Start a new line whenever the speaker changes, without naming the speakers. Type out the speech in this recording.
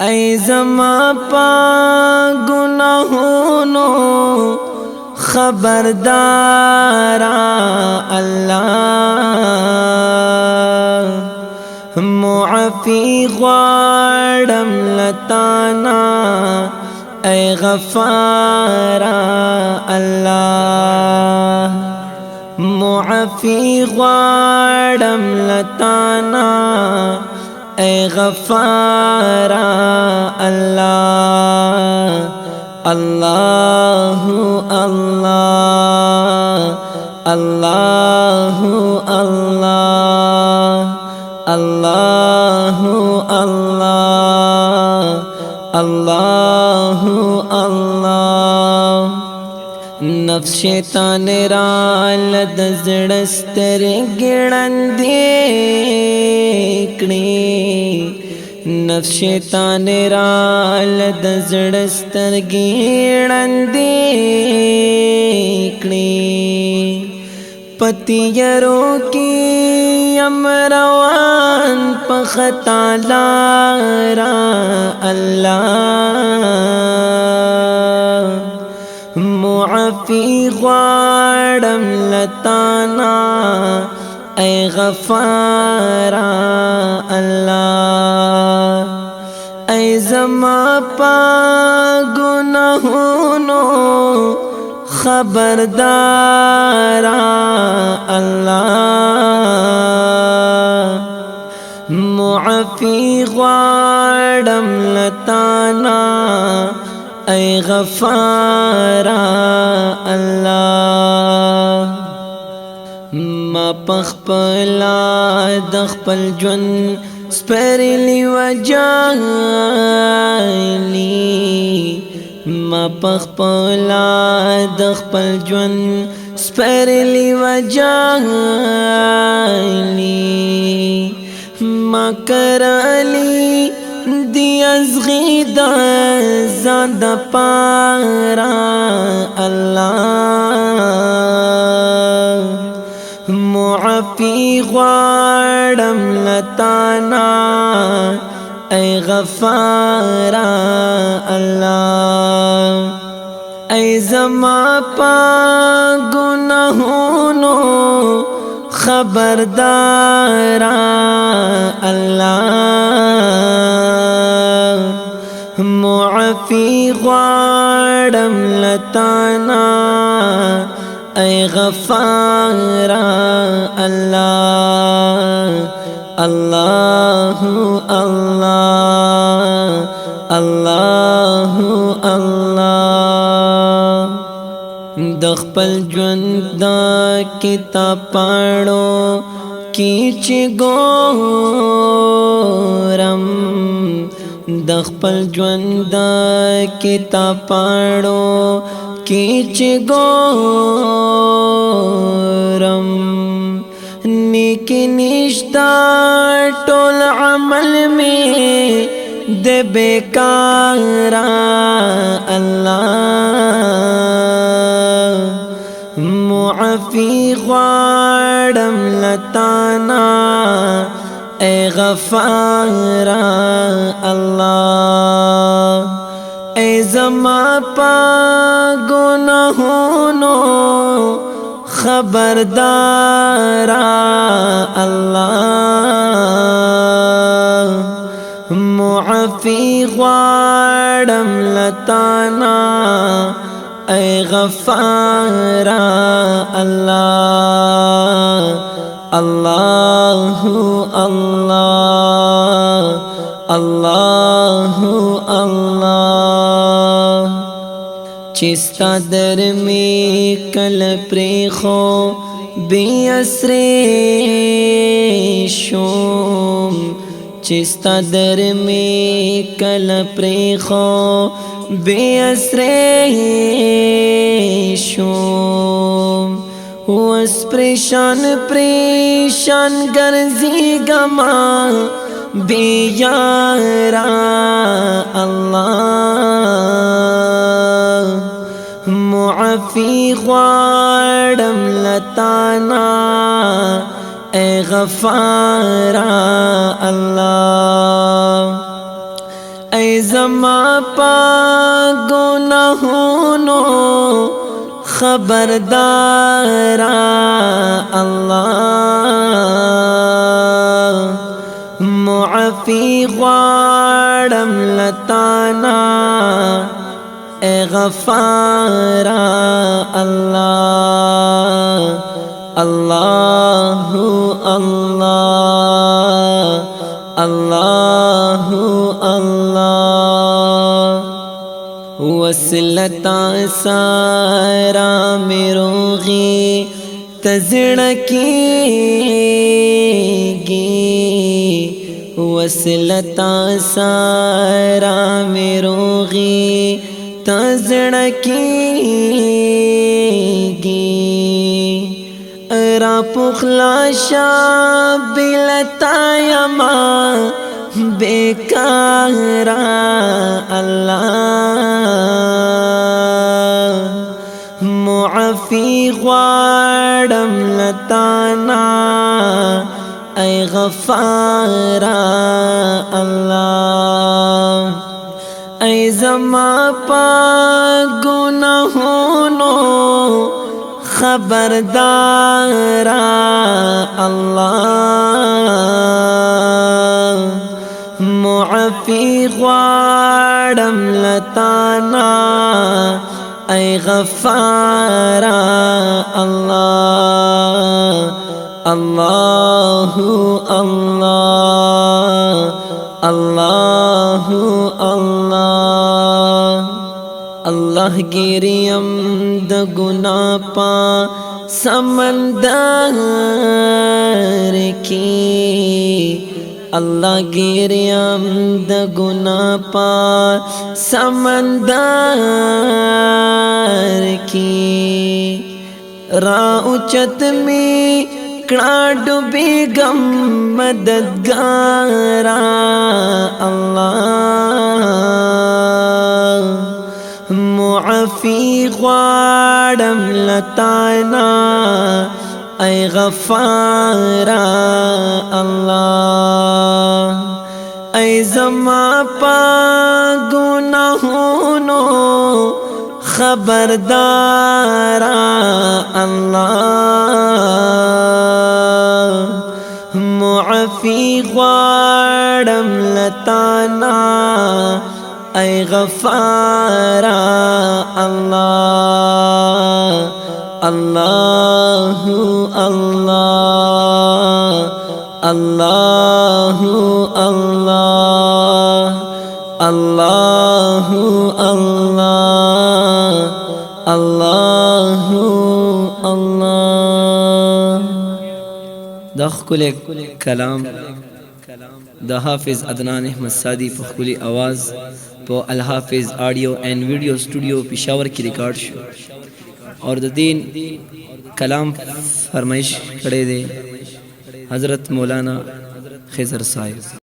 ای زما پا گناہونو خبردارا اللہ معافی غواړم لتانا ای غفارا اللہ معافی غواړم لتانا اے غفارا اللہ اللہ اللہ اللہ اللہ اللہ اللہ اللہ اللہ نفس شیطان رال د زړه سترګې ړندې کړې نفس شیطان رال د زړه سترګې ړندې کړې پتیرو کې امروان په خطا لارا الله معافی غواړم لتانا ای غفارا اللہ ای زما پا گناہونو خبردارا اللہ معافی غواړم لتانا ای غفارا اللہ ما پخپلا د خپل ژوند سپرلی وجالی ما پخپلا د خپل ژوند سپرلی وجالی ما کرالی دی ازغی دا ځان د پارا الله معافی غواړم لتانا ای غفارا الله ای زما پا گناہونو خبردارا اللہ معافی غواړم لتانا ای غفارا اللہ اللہ اللہ اللہ اللہ د خپل ژوند دا کتاب پاړو کی چې ګورم د خپل ژوند دا کتاب پاړو کی چې ګورم نیک نشتا ټول عمل میں د بیکارا اللہ معافی غواړم لتانا ای غفارا اللہ ای زما پا گناہونو خبردارا اللہ معافی غواړم لتانا ای غفارا اللہ اللہ اللہ اللہ اللہ چستا در میں کل پریخو بی اسرے شوم چستا در میں کل پریخو بی اسرے شوم وس پریشان پریشان گرزی گما بی یارا اللہ معافی غواړم لتانا اے غفارا اللہ ای زما پا گناہونو خبردارا اللہ معافی غواړم لتانا اے غفارا اللہ اللہ اللہ اللہ اللہ وصلتا سارا میروغی تزڑکی وصلتا سارا میروغی تزڑکی را پخلاشا بلتا یما بیکارا اللہ معافی غواړم لتانا ای غفارا اللہ ای زما پا گناہونو خبردارا اللہ معافی غواړم لتانا ای غفارا اللہ اللہ اللہ اللہ اللہ اللہ گیریم د گناہ پا سمندر کی اللہ گیریم د گناہ پا سمندر کی را اچت میں کڑا ڈوبی گم مددگارا اللہ معافی غواړم لتانا ای غفارا اللہ ای زما پا گناہونو خبردارا اللہ معافی غواړم لتانا ای غفارا اللہ اللہ اللہ اللہ اللہ اللہ اللہ اللہ اللہ دا خکل کلام دا حافظ عدنان احمد سادی په خپل आवाज په الحافظ آډیو اینڈ ویډیو سټوډیو پېښور کې ریکارډ شو اور د دین کلام فرمایش کړی دی حضرت مولانا خضر صاحب.